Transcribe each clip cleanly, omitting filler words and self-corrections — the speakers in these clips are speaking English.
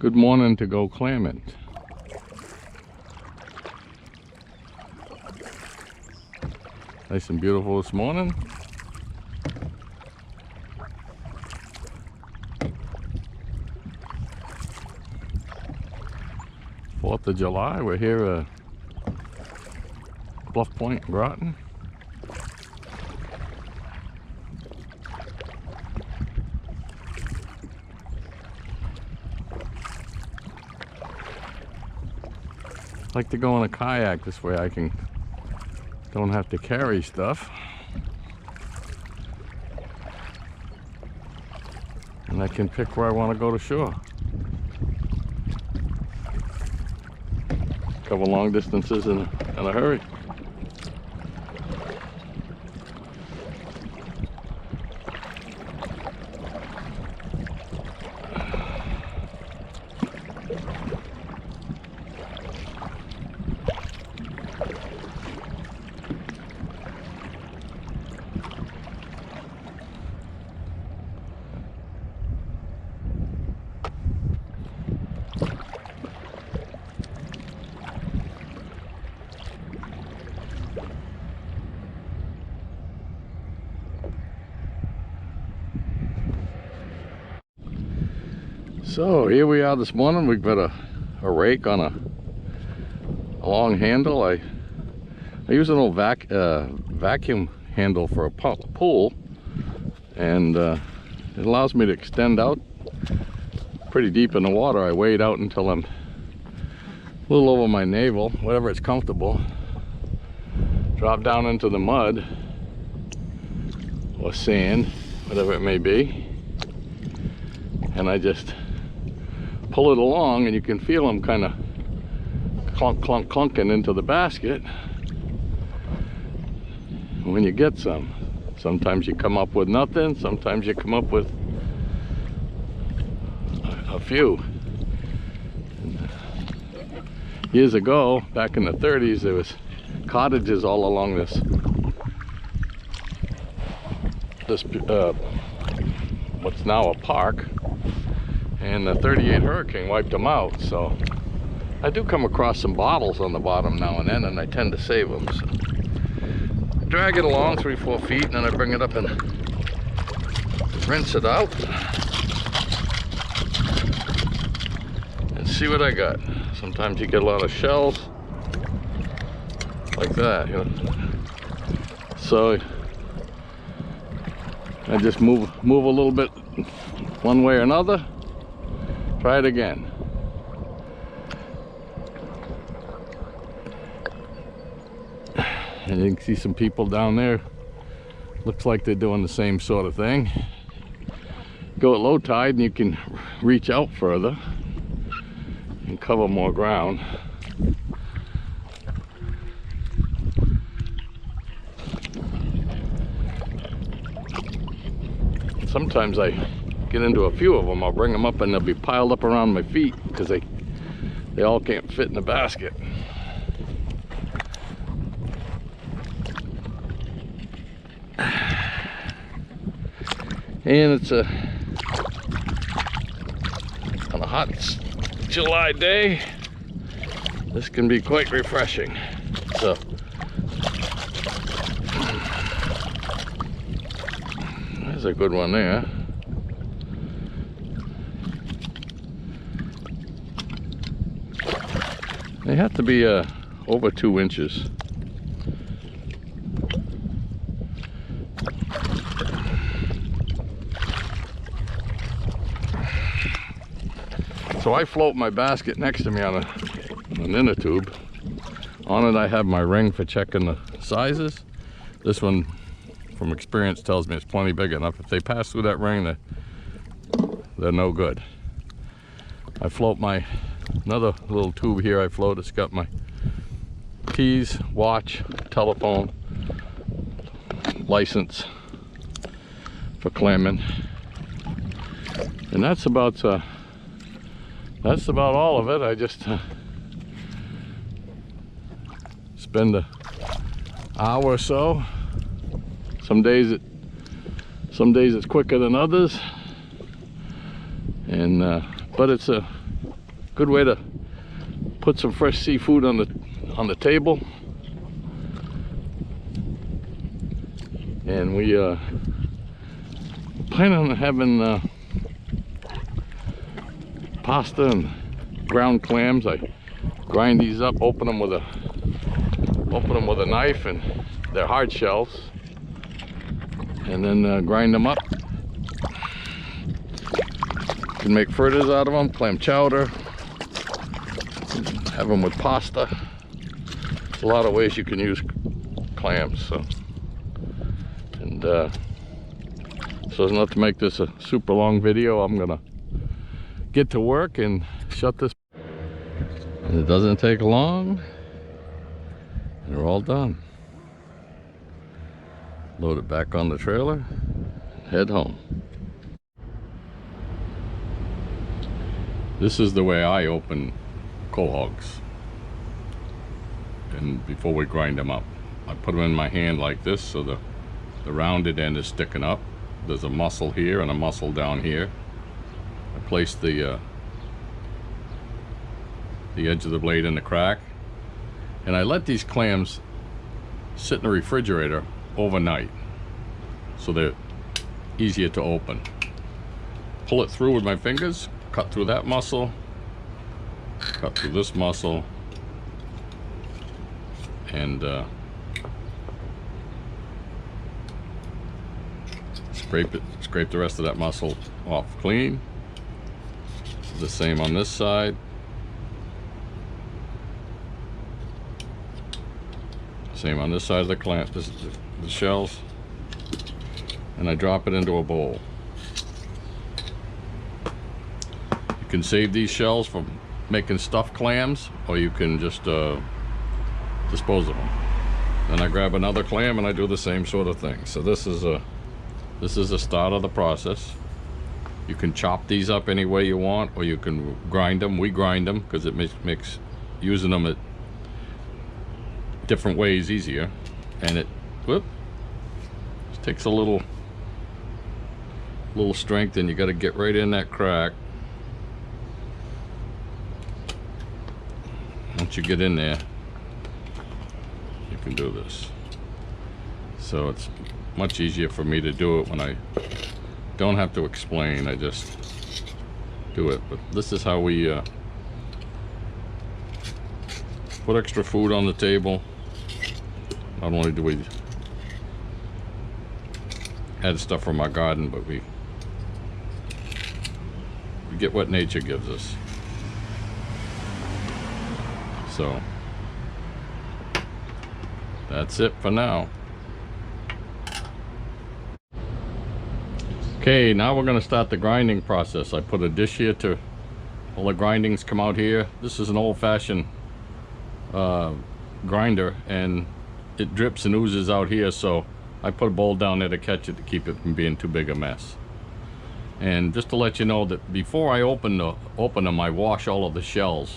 Good morning to go clamming. Nice and beautiful this morning. Fourth of July, we're here at Bluff Point, Groton. I like to go in a kayak, this way I don't have to carry stuff. And I can pick where I want to go to shore. Cover long distances in a hurry. So here we are this morning. We've got a rake on a long handle. I use an old vacuum handle for a pool, and it allows me to extend out pretty deep in the water. I wade out until I'm a little over my navel, whatever it's comfortable. Drop down into the mud or sand, whatever it may be, and I just pull it along, and you can feel them kind of clunk, clunk, clunking into the basket when you get some. Sometimes you come up with nothing, sometimes you come up with a few. Years ago, back in the 30s, there was cottages all along this what's now a park, and the 38 hurricane wiped them out. So I do come across some bottles on the bottom now and then, and I tend to save them. So I drag it along 3-4 feet, and then I bring it up and rinse it out and see what I got. Sometimes you get a lot of shells like that, you know. So I just move a little bit one way or another. Try it again. And you can see some people down there. Looks like they're doing the same sort of thing. Go at low tide and you can reach out further and cover more ground. Sometimes I get into a few of them. I'll bring them up and they'll be piled up around my feet because they all can't fit in the basket. And it's on a hot July day, this can be quite refreshing. So there's a good one there. They have to be over 2 inches. So I float my basket next to me on an inner tube. On it I have my ring for checking the sizes. This one, from experience, tells me it's plenty big enough. If they pass through that ring, they're no good. I float another little tube here I float. It's got my keys, watch, telephone, license for clamming, and that's about all of it. I just spend an hour or so. Some days it's quicker than others, and but it's good way to put some fresh seafood on the table. And we plan on having pasta and ground clams. I grind these up, open them with a knife, and they're hard shells, and then grind them up. You can make fritters out of them, clam chowder, have them with pasta. There's a lot of ways you can use clams. So as not to make this a super long video, I'm gonna get to work and shut this. And it doesn't take long, and they're all done. Load it back on the trailer, head home. This is the way I open quahogs, and before we grind them up, I put them in my hand like this, so the rounded end is sticking up. There's a muscle here and a muscle down here. I place the edge of the blade in the crack, and I let these clams sit in the refrigerator overnight so they're easier to open. Pull it through with my fingers, cut through that muscle, cut through this muscle, and scrape the rest of that muscle off clean. The same on this side. Same on this side of the clam, the shells. And I drop it into a bowl. You can save these shells for making stuffed clams, or you can just dispose of them. Then I grab another clam and I do the same sort of thing. So this is the start of the process. You can chop these up any way you want, or you can grind them. We grind them because it makes using them at different ways easier, and it just takes a little strength, and you got to get right in that crack. Once you get in there, you can do this. So it's much easier for me to do it when I don't have to explain. I just do it. But this is how we put extra food on the table. Not only do we add stuff from our garden, but we get what nature gives us. So that's it for now. Okay, now we're going to start the grinding process. I put a dish here to all the grindings come out here. This is an old-fashioned grinder, and it drips and oozes out here, so I put a bowl down there to catch it, to keep it from being too big a mess. And just to let you know that before I open them, I wash all of the shells.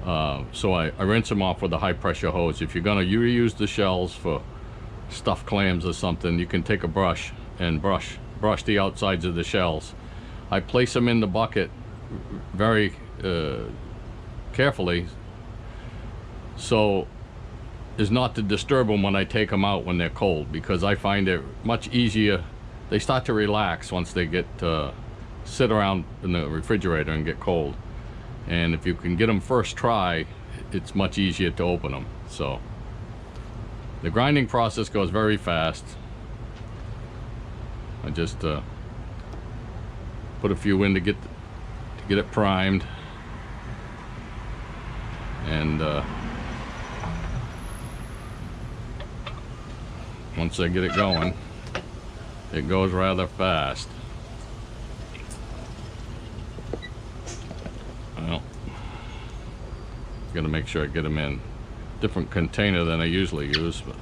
So I rinse them off with a high pressure hose. If you're going to reuse the shells for stuffed clams or something, you can take a brush and brush the outsides of the shells. I place them in the bucket very carefully, so is not to disturb them when I take them out when they're cold, because I find it much easier. They start to relax once they get sit around in the refrigerator and get cold. And if you can get them first try, it's much easier to open them. So the grinding process goes very fast. I just put a few in to get it primed, and once I get it going, it goes rather fast. Well, gotta make sure I get them in a different container than I usually use, but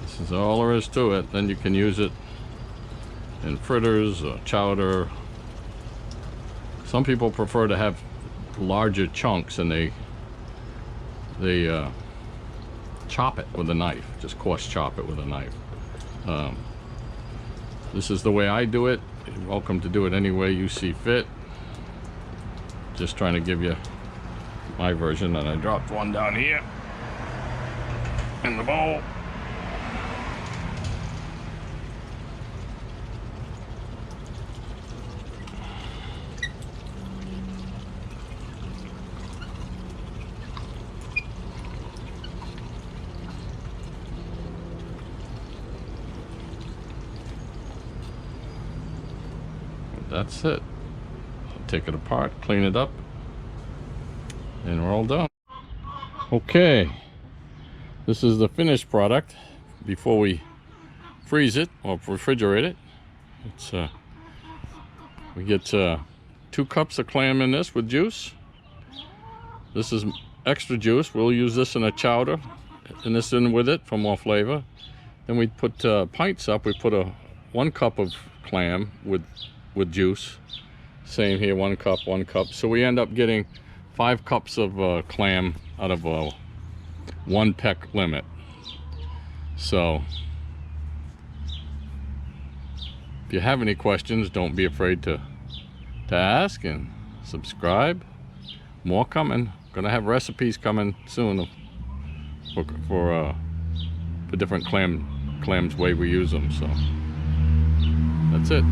this is all there is to it. Then you can use it in fritters or chowder. Some people prefer to have larger chunks, and they chop it with a knife, just coarse chop it with a knife. This is the way I do it. You're welcome to do it any way you see fit. Just trying to give you my version, and I dropped one down here in the bowl. That's it. I'll take it apart, clean it up, and we're all done. Okay, this is the finished product before we freeze it or refrigerate it. It's we get 2 cups of clam in this with juice. This is extra juice. We'll use this in a chowder and this in with it for more flavor. Then we put pints up. We put 1 cup of clam with juice. Same here, 1 cup, 1 cup. So we end up getting 5 cups of clam out of a 1 peck limit. So if you have any questions, don't be afraid to ask, and subscribe. More coming. Gonna have recipes coming soon for different clams way we use them. So that's it.